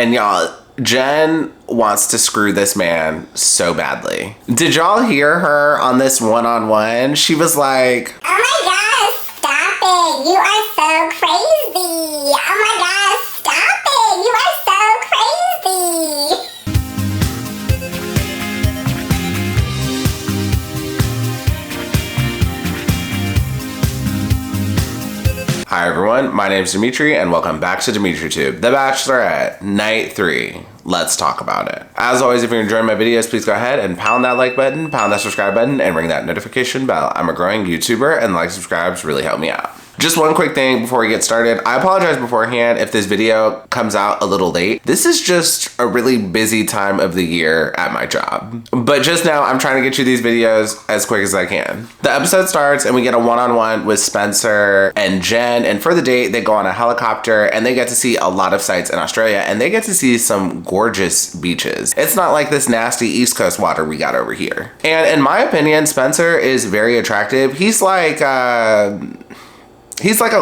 And y'all, Jen wants to screw this man so badly. Did y'all hear her on this one-on-one? She was like, "Oh my gosh, stop it. You are so crazy. Oh my gosh, stop it. You are so crazy." Hi everyone, my name is Dimitri and welcome back to DimitriTube, The Bachelorette, Night 3. Let's talk about it. As always, if you're enjoying my videos, please go ahead and pound that like button, pound that subscribe button, and ring that notification bell. I'm a growing YouTuber and like subscribes really help me out. Just one quick thing before we get started. I apologize beforehand if this video comes out a little late. This is just a really busy time of the year at my job. But just now, I'm trying to get you these videos as quick as I can. The episode starts and we get a one-on-one with Spencer and Jen. And for the date, they go on a helicopter and they get to see a lot of sights in Australia and they get to see some gorgeous beaches. It's not like this nasty East Coast water we got over here. And in my opinion, Spencer is very attractive. He's like a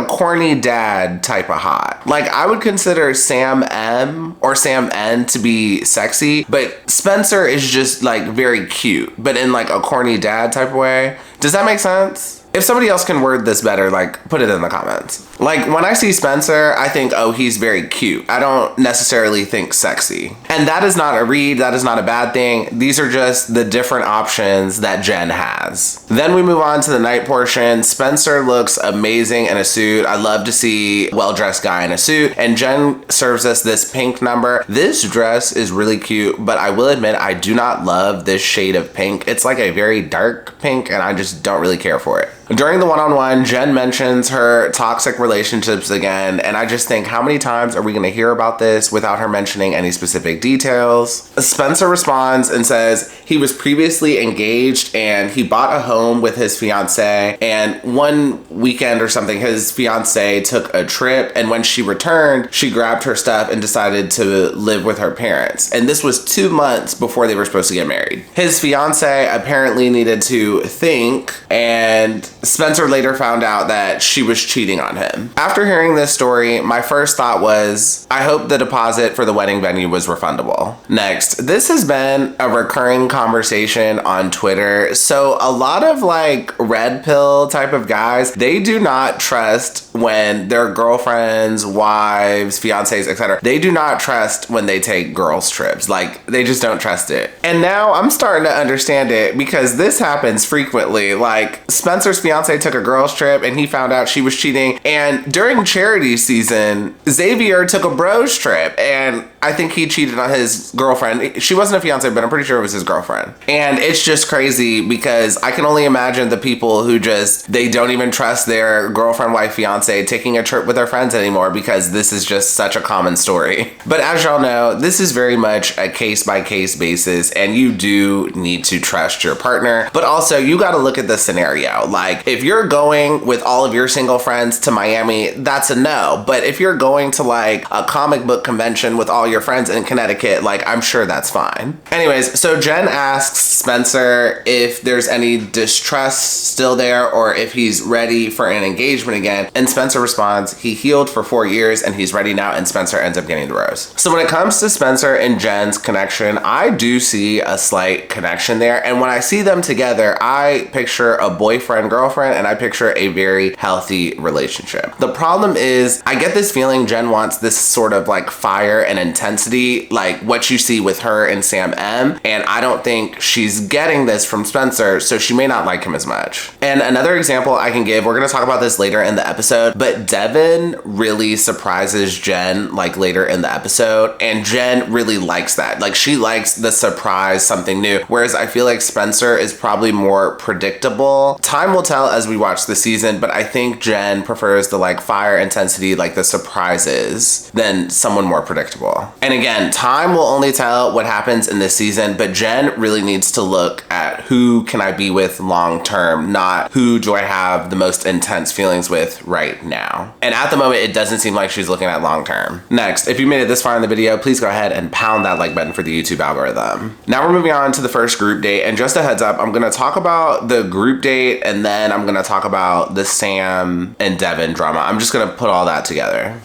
corny dad type of hot. Like, I would consider Sam M or Sam N to be sexy, but Spencer is just like very cute, but in like a corny dad type of way. Does that make sense? If somebody else can word this better, like, put it in the comments. Like, when I see Spencer, I think, oh, he's very cute. I don't necessarily think sexy. And that is not a read, that is not a bad thing. These are just the different options that Jen has. Then we move on to the night portion. Spencer looks amazing in a suit. I love to see a well-dressed guy in a suit. And Jen serves us this pink number. This dress is really cute, but I will admit, I do not love this shade of pink. It's like a very dark pink, and I just don't really care for it. During the one-on-one, Jen mentions her toxic relationships again, and I just think, how many times are we gonna hear about this without her mentioning any specific details? Spencer responds and says he was previously engaged and he bought a home with his fiance, and one weekend or something, his fiance took a trip, and when she returned, she grabbed her stuff and decided to live with her parents. And this was 2 months before they were supposed to get married. His fiance apparently needed to think, and Spencer later found out that she was cheating on him. After hearing this story, my first thought was, I hope the deposit for the wedding venue was refundable. Next, this has been a recurring conversation on Twitter. So a lot of like red pill type of guys, they do not trust when their girlfriends, wives, fiancés, etc. They do not trust when they take girls trips. Like, they just don't trust it. And now I'm starting to understand it because this happens frequently. Like, Spencer's fiance took a girls trip and he found out she was cheating, and during charity season Xavier took a bros trip and I think he cheated on his girlfriend. She wasn't a fiance, but I'm pretty sure it was his girlfriend. And it's just crazy because I can only imagine the people who just, they don't even trust their girlfriend, wife, fiance taking a trip with their friends anymore because this is just such a common story. But as y'all know, this is very much a case-by-case basis and you do need to trust your partner, but also you got to look at the scenario. Like, if you're going with all of your single friends to Miami, that's a no. But if you're going to like a comic book convention with all your friends in Connecticut, like, I'm sure that's fine. Anyways, so Jen asks Spencer if there's any distrust still there or if he's ready for an engagement again. And Spencer responds, he healed for 4 years and he's ready now, and Spencer ends up getting the rose. So when it comes to Spencer and Jen's connection, I do see a slight connection there. And when I see them together, I picture a boyfriend-girlfriend and I picture a very healthy relationship. The problem is, I get this feeling Jen wants this sort of like fire and intensity, like what you see with her and Sam M, and I don't think she's getting this from Spencer, so she may not like him as much. And another example I can give, we're gonna talk about this later in the episode, but Devin really surprises Jen like later in the episode, and Jen really likes that. Like, she likes the surprise, something new, whereas I feel like Spencer is probably more predictable. Time will tell as we watch the season, but I think Jen prefers the like fire intensity, like the surprises, than someone more predictable. And again, time will only tell what happens in this season, but Jen really needs to look at who can I be with long term, not who do I have the most intense feelings with right now. And at the moment, it doesn't seem like she's looking at long term. Next, if you made it this far in the video, please go ahead and pound that like button for the YouTube algorithm. Now we're moving on to the first group date, and just a heads up, I'm gonna talk about the group date and then I'm gonna talk about the Sam and Devin drama. I'm just gonna put all that together.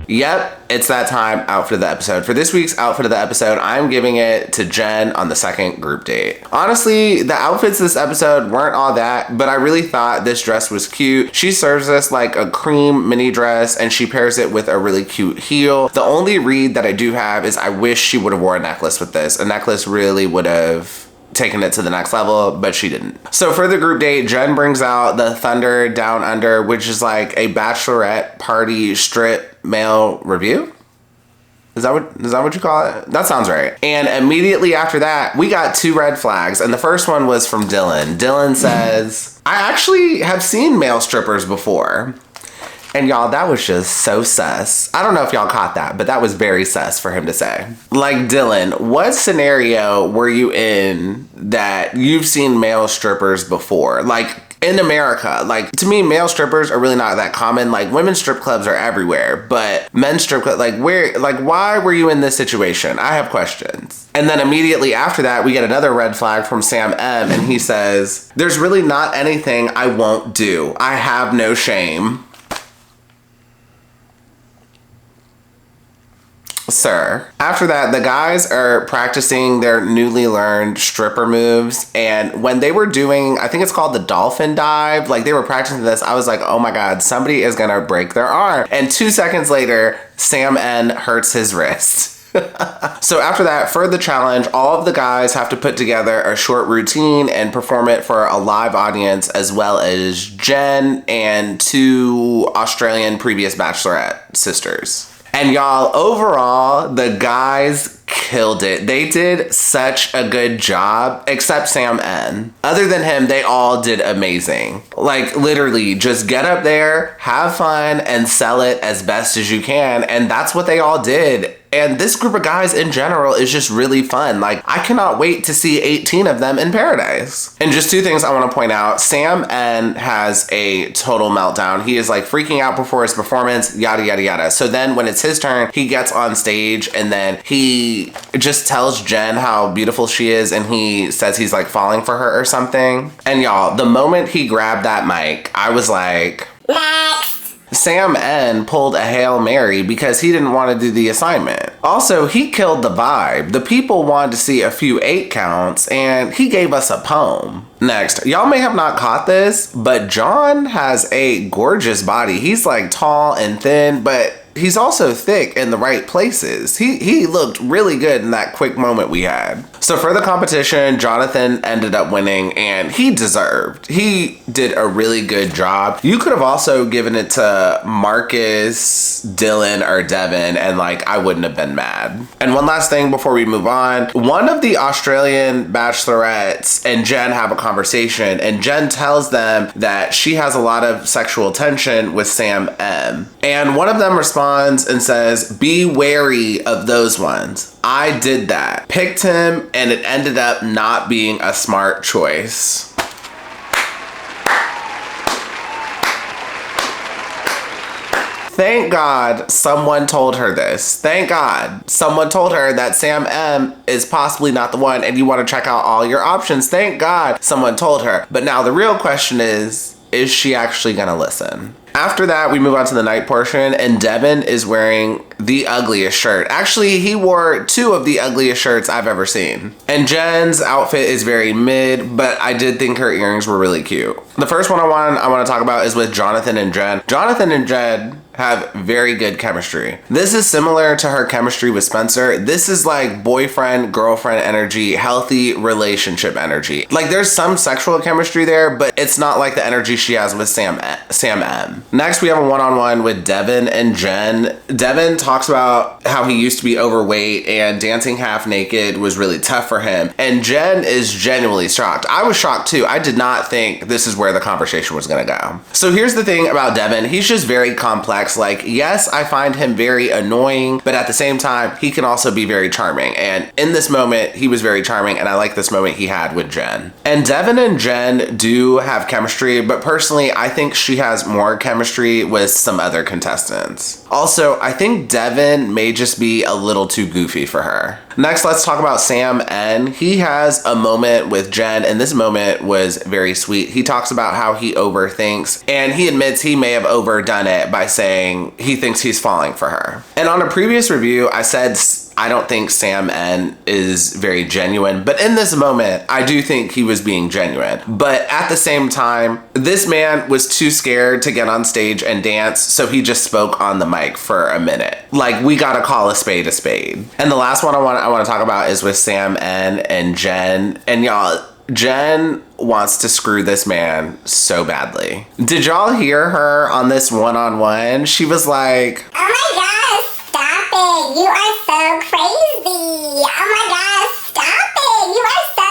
Yep, it's that time. Outfit of the episode. For this week's outfit of the episode, I'm giving it to Jen on the second group date. Honestly, the outfits this episode weren't all that, but I really thought this dress was cute. She serves us like a cream mini dress and she pairs it with a really cute heel. The only read that I do have is I wish she would have worn a necklace with this. A necklace really would have taken it to the next level, but she didn't. So for the group date, Jen brings out the Thunder Down Under, which is like a bachelorette party strip male review. Is that what you call it? That sounds right. And immediately after that, we got 2 red flags. And the first one was from Dylan. Dylan says, I actually have seen male strippers before. And y'all, that was just so sus. I don't know if y'all caught that, but that was very sus for him to say. Like, Dylan, what scenario were you in that you've seen male strippers before? Like, in America, like, to me, male strippers are really not that common. Like, women's strip clubs are everywhere, but men's strip clubs, like, why were you in this situation? I have questions. And then immediately after that, we get another red flag from Sam M, and he says, there's really not anything I won't do. I have no shame. Sir. After that, the guys are practicing their newly learned stripper moves, and when they were doing, I think it's called the dolphin dive, like they were practicing this, I was like, oh my god, somebody is gonna break their arm. And 2 seconds later, Sam N hurts his wrist. So after that, for the challenge, all of the guys have to put together a short routine and perform it for a live audience, as well as Jen and 2 Australian previous Bachelorette sisters. And y'all, overall, the guys killed it. They did such a good job, except Sam N. Other than him, they all did amazing. Like, literally, just get up there, have fun, and sell it as best as you can. And that's what they all did. And this group of guys in general is just really fun. Like, I cannot wait to see 18 of them in paradise. And just 2 things I want to point out. Sam N has a total meltdown. He is like freaking out before his performance, yada, yada, yada. So then when it's his turn, he gets on stage and then he just tells Jen how beautiful she is, and he says he's like falling for her or something. And y'all, the moment he grabbed that mic, I was like, Next. Sam N pulled a Hail Mary because he didn't want to do the assignment. Also, he killed the vibe. The people wanted to see a few 8 counts, and he gave us a poem. Next, y'all may have not caught this, but John has a gorgeous body. He's like tall and thin, but he's also thick in the right places. He looked really good in that quick moment we had. So for the competition, Jonathan ended up winning, and he deserved. He did a really good job. You could have also given it to Marcus, Dylan, or Devin, and like I wouldn't have been mad. And one last thing before we move on. One of the Australian bachelorettes and Jen have a conversation, and Jen tells them that she has a lot of sexual tension with Sam M. And one of them responds and says, be wary of those ones. I did that. Picked him, and it ended up not being a smart choice. Thank God someone told her this. Thank God someone told her that Sam M is possibly not the one and you want to check out all your options. Thank God someone told her. But now the real question is she actually gonna listen? After that, we move on to the night portion, and Devin is wearing the ugliest shirt. Actually, he wore 2 of the ugliest shirts I've ever seen. And Jen's outfit is very mid, but I did think her earrings were really cute. The first one I want to talk about is with Jonathan and Jen. Jonathan and Jen have very good chemistry. This is similar to her chemistry with Spencer. This is like boyfriend, girlfriend energy, healthy relationship energy. Like, there's some sexual chemistry there, but it's not like the energy she has with Sam M. Next, we have a one-on-one with Devin and Jen. Devin talks about how he used to be overweight and dancing half naked was really tough for him. And Jen is genuinely shocked. I was shocked too. I did not think this is where the conversation was gonna go. So here's the thing about Devin. He's just very complex. Like, yes, I find him very annoying, but at the same time, he can also be very charming. And in this moment, he was very charming, and I like this moment he had with Jen. And Devin and Jen do have chemistry, but personally, I think she has more chemistry with some other contestants. Also, I think Devin may just be a little too goofy for her. Next, let's talk about Sam N. He has a moment with Jen, and this moment was very sweet. He talks about how he overthinks, and he admits he may have overdone it by saying he thinks he's falling for her. And on a previous review, I said I don't think Sam N is very genuine, but in this moment, I do think he was being genuine. But at the same time, this man was too scared to get on stage and dance, so he just spoke on the mic for a minute. Like, we gotta call a spade a spade. And the last one I want to talk about is with Sam N and Jen. And y'all, Jen wants to screw this man so badly. Did y'all hear her on this one-on-one? She was like, oh my gosh, stop it. You are so crazy. Oh my gosh, stop it. You are so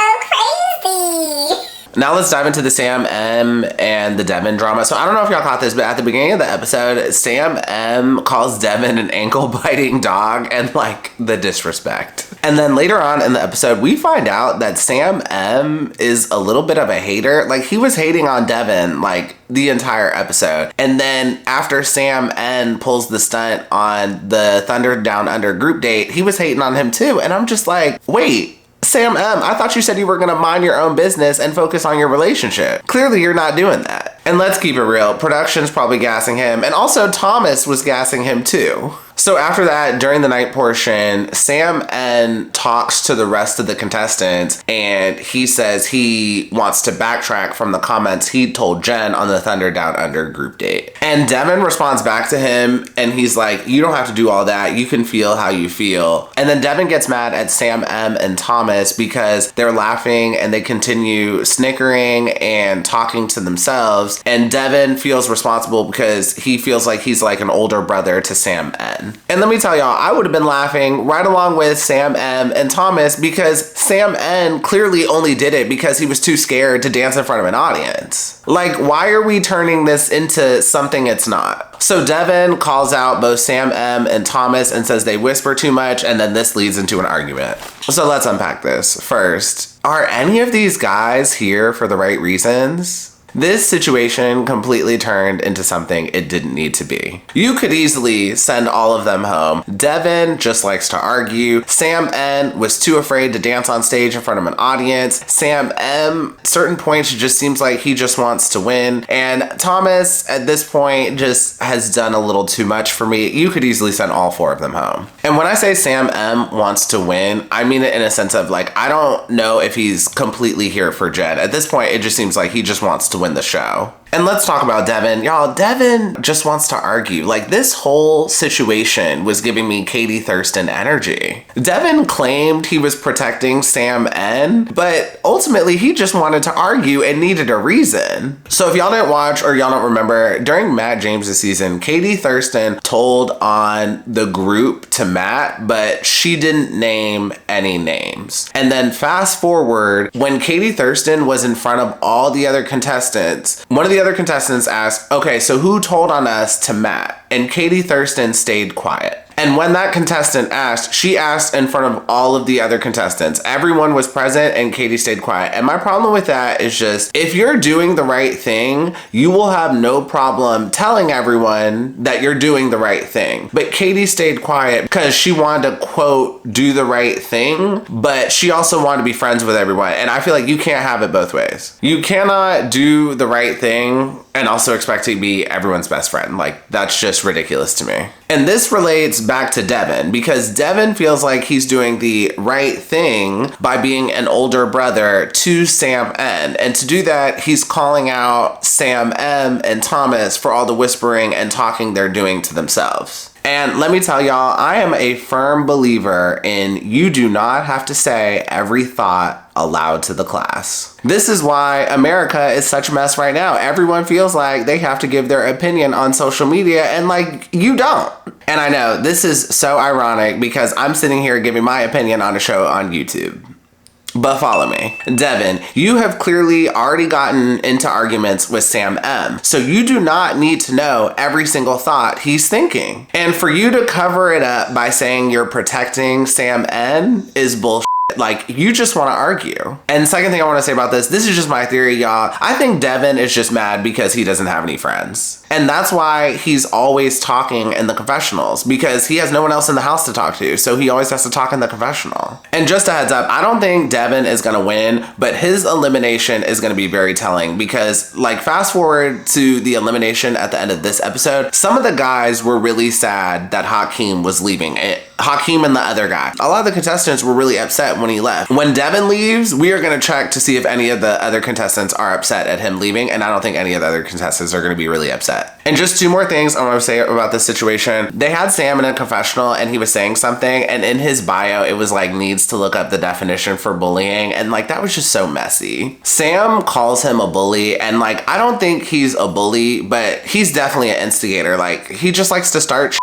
crazy. now let's dive into the Sam M and the Devin drama. So I don't know if y'all caught this, but at the beginning of the episode, Sam M calls Devin an ankle-biting dog, and like the disrespect. And then later on in the episode, we find out that Sam M is a little bit of a hater. Like, he was hating on Devin like the entire episode. And then after Sam N pulls the stunt on the Thunder Down Under group date, he was hating on him too. And I'm just like, wait, Sam M, I thought you said you were gonna mind your own business and focus on your relationship. Clearly you're not doing that. And let's keep it real, production's probably gassing him, and also Thomas was gassing him too. So after that, during the night portion, Sam N talks to the rest of the contestants, and he says he wants to backtrack from the comments he told Jen on the Thunder Down Under group date. And Devin responds back to him, and he's like, you don't have to do all that. You can feel how you feel. And then Devin gets mad at Sam M and Thomas because they're laughing and they continue snickering and talking to themselves. And Devin feels responsible because he feels like he's like an older brother to Sam N. And let me tell y'all, I would have been laughing right along with Sam M and Thomas because Sam N clearly only did it because he was too scared to dance in front of an audience. Like, why are we turning this into something it's not? So Devin calls out both Sam M and Thomas and says they whisper too much, and then this leads into an argument. So let's unpack this. First, are any of these guys here for the right reasons? This situation completely turned into something it didn't need to be. You could easily send all of them home. Devin just likes to argue. Sam N was too afraid to dance on stage in front of an audience. Sam M, certain points, just seems like he just wants to win. And Thomas, at this point, just has done a little too much for me. You could easily send all four of them home. And when I say Sam M wants to win, I mean it in a sense of like, I don't know if he's completely here for Jen. At this point, it just seems like he just wants to win the show. And let's talk about Devin. Y'all, Devin just wants to argue. Like, this whole situation was giving me Katie Thurston energy. Devin claimed he was protecting Sam N, but ultimately he just wanted to argue and needed a reason. So if y'all didn't watch or y'all don't remember, during Matt James' season, Katie Thurston told on the group to Matt, but she didn't name any names. And then fast forward, when Katie Thurston was in front of all the other contestants, one of the other contestants asked, okay, so who told on us to Matt? And Katie Thurston stayed quiet. And when that contestant asked, she asked in front of all of the other contestants. Everyone was present and Katie stayed quiet. And my problem with that is just, if you're doing the right thing, you will have no problem telling everyone that you're doing the right thing. But Katie stayed quiet because she wanted to, quote, do the right thing, but she also wanted to be friends with everyone. And I feel like you can't have it both ways. You cannot do the right thing and also expect to be everyone's best friend. Like, that's just ridiculous to me. And this relates back to Devin, because Devin feels like he's doing the right thing by being an older brother to Sam N. And to do that, he's calling out Sam M and Thomas for all the whispering and talking they're doing to themselves. And let me tell y'all, I am a firm believer in you do not have to say every thought aloud to the class. This is why America is such a mess right now. Everyone feels like they have to give their opinion on social media, and like, you don't. And I know this is so ironic because I'm sitting here giving my opinion on a show on YouTube. But follow me. Devin, you have clearly already gotten into arguments with Sam M, so you do not need to know every single thought he's thinking. And for you to cover it up by saying you're protecting Sam N is bullshit. like, you just want to argue. And second thing I want to say about this is just my theory, y'all. I think Devin is just mad because he doesn't have any friends. And that's why he's always talking in the confessionals, because he has no one else in the house to talk to. So he always has to talk in the confessional. And just a heads up, I don't think Devin is going to win, but his elimination is going to be very telling, because like, fast forward to the elimination at the end of this episode, some of the guys were really sad that Hakeem was leaving it. Hakeem and the other guy. A lot of the contestants were really upset when he left. When Devin leaves, we are going to check to see if any of the other contestants are upset at him leaving, and I don't think any of the other contestants are going to be really upset. And just two more things I want to say about this situation. They had Sam in a confessional and he was saying something, and in his bio it was like, needs to look up the definition for bullying, and like, that was just so messy. Sam calls him a bully, and like, I don't think he's a bully, but he's definitely an instigator. Like, he just likes to start.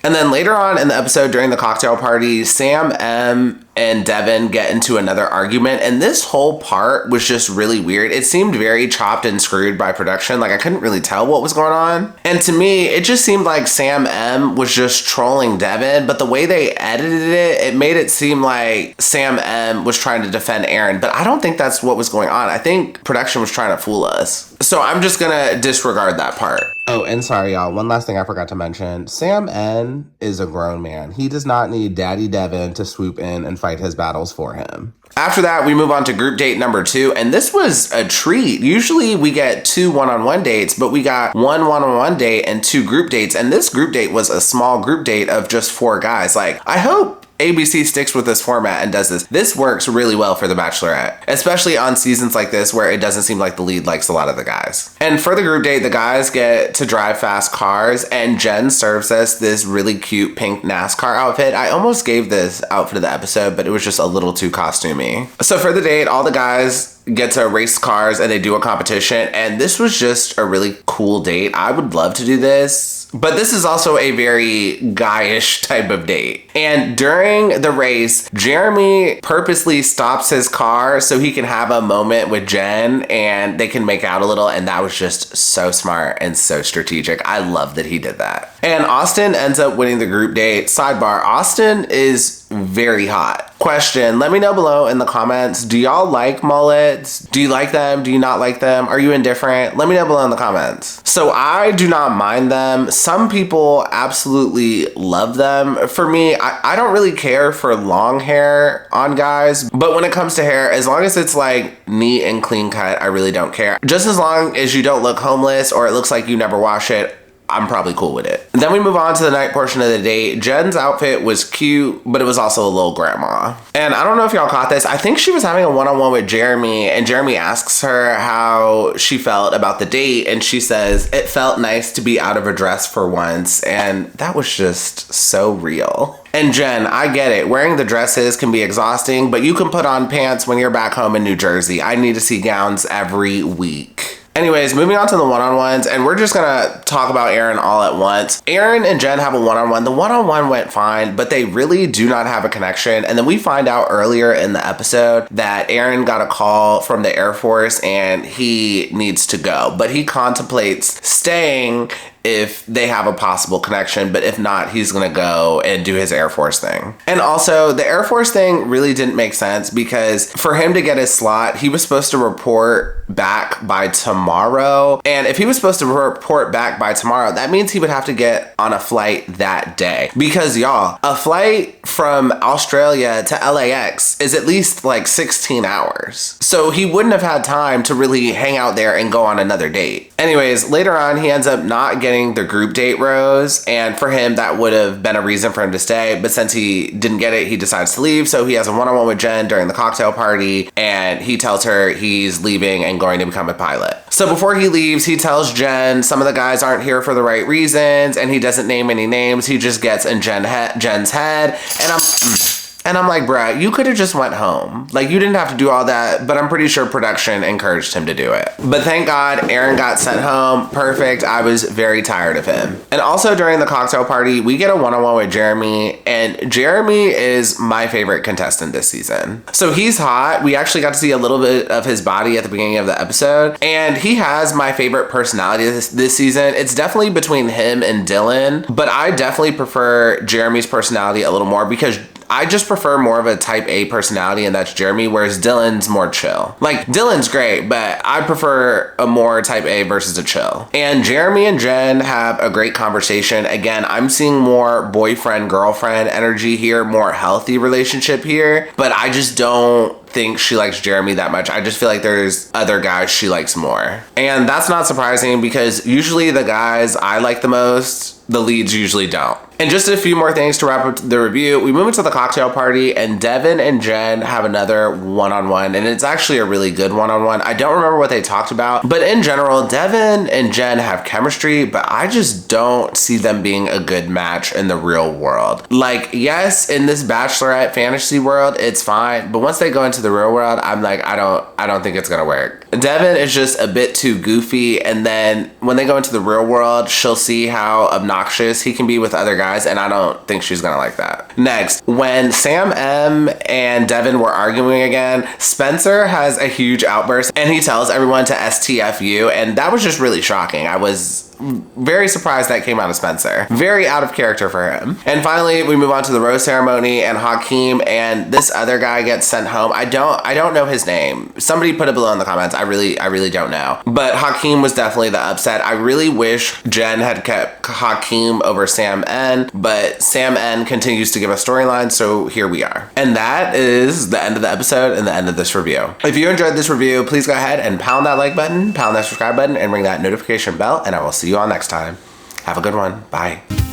And then later on in the episode, during the cocktail party, Sam M and Devin get into another argument, and this whole part was just really weird. It seemed very chopped and screwed by production. Like, I couldn't really tell what was going on. And to me, it just seemed like Sam M was just trolling Devin, but the way they edited it, it made it seem like Sam M was trying to defend Aaron, but I don't think that's what was going on. I think production was trying to fool us. So I'm just gonna disregard that part. Oh, and sorry, y'all. One last thing I forgot to mention. Sam N is a grown man. He does not need Daddy Devin to swoop in and fight his battles for him. After that, we move on to group date number 2, and this was a treat. Usually we get 2 one-on-one dates, but we got 1 one-on-one date and 2 group dates, and this group date was a small group date of just 4 guys. Like, I hope ABC sticks with this format and does this. This works really well for The Bachelorette, especially on seasons like this where it doesn't seem like the lead likes a lot of the guys. And for the group date, the guys get to drive fast cars, and Jen serves us this really cute pink NASCAR outfit. I almost gave this outfit of the episode, but it was just a little too costumey. So for the date, all the guys get to race cars and they do a competition, and this was just a really cool date. I would love to do this. But this is also a very guyish type of date. And during the race, Jeremy purposely stops his car so he can have a moment with Jen and they can make out a little. And that was just so smart and so strategic. I love that he did that. And Austin ends up winning the group date. Sidebar, Austin is very hot. Question, let me know below in the comments. Do y'all like mullets? Do you like them? Do you not like them? Are you indifferent? Let me know below in the comments. So I do not mind them. Some people absolutely love them. For me, I don't really care for long hair on guys, but when it comes to hair, as long as it's like neat and clean cut, I really don't care. Just as long as you don't look homeless or it looks like you never wash it, I'm probably cool with it. Then we move on to the night portion of the date. Jen's outfit was cute, but it was also a little grandma. And I don't know if y'all caught this. I think she was having a one-on-one with Jeremy, and Jeremy asks her how she felt about the date, and she says, it felt nice to be out of a dress for once, and that was just so real. And Jen, I get it. Wearing the dresses can be exhausting, but you can put on pants when you're back home in New Jersey. I need to see gowns every week. Anyways, moving on to the one-on-ones, and we're just gonna talk about Aaron all at once. Aaron and Jen have a one-on-one. The one-on-one went fine, but they really do not have a connection. And then we find out earlier in the episode that Aaron got a call from the Air Force and he needs to go, but he contemplates staying if they have a possible connection, but if not, he's gonna go and do his Air Force thing. And also, the Air Force thing really didn't make sense because for him to get his slot, he was supposed to report back by tomorrow. And if he was supposed to report back by tomorrow, that means he would have to get on a flight that day. Because y'all, a flight from Australia to LAX is at least like 16 hours. So he wouldn't have had time to really hang out there and go on another date. Anyways, later on, he ends up not getting the group date rose, and for him that would have been a reason for him to stay, but since he didn't get it, he decides to leave. So he has a one-on-one with Jen during the cocktail party, and he tells her he's leaving and going to become a pilot. So before he leaves, he tells Jen some of the guys aren't here for the right reasons, and he doesn't name any names. He just gets in Jen's head, and I'm like, bruh, you could have just went home. Like, you didn't have to do all that, but I'm pretty sure production encouraged him to do it. But thank God Aaron got sent home. Perfect. I was very tired of him. And also during the cocktail party, we get a one-on-one with Jeremy, and Jeremy is my favorite contestant this season. So he's hot. We actually got to see a little bit of his body at the beginning of the episode, and he has my favorite personality this season. It's definitely between him and Dylan, but I definitely prefer Jeremy's personality a little more because I just prefer more of a type A personality, and that's Jeremy, whereas Dylan's more chill. Like, Dylan's great, but I prefer a more type A versus a chill. And Jeremy and Jen have a great conversation. Again, I'm seeing more boyfriend-girlfriend energy here, more healthy relationship here, but I just don't think she likes Jeremy that much. I just feel like there's other guys she likes more. And that's not surprising because usually the guys I like the most, the leads usually don't. And just a few more things to wrap up the review. We move into the cocktail party and Devin and Jen have another one-on-one, and it's actually a really good one-on-one. I don't remember what they talked about, but in general, Devin and Jen have chemistry, but I just don't see them being a good match in the real world. Like, yes, in this Bachelorette fantasy world, it's fine, but once they go into the real world, I'm like, I don't think it's gonna work. Devin is just a bit too goofy, and then when they go into the real world, she'll see how obnoxious he can be with other guys, and I don't think she's gonna like that. Next, when Sam M and Devin were arguing again, Spencer has a huge outburst and he tells everyone to STFU, and that was just really shocking. I was very surprised that came out of Spencer. Very out of character for him. And finally, we move on to the rose ceremony and Hakeem and this other guy gets sent home. I don't know his name. Somebody put it below in the comments. I really don't know. But Hakeem was definitely the upset. I really wish Jen had kept Hakeem over Sam N, but Sam N continues to give a storyline, so here we are. And that is the end of the episode and the end of this review. If you enjoyed this review, please go ahead and pound that like button, pound that subscribe button, and ring that notification bell, and I will see you all next time. Have a good one. Bye.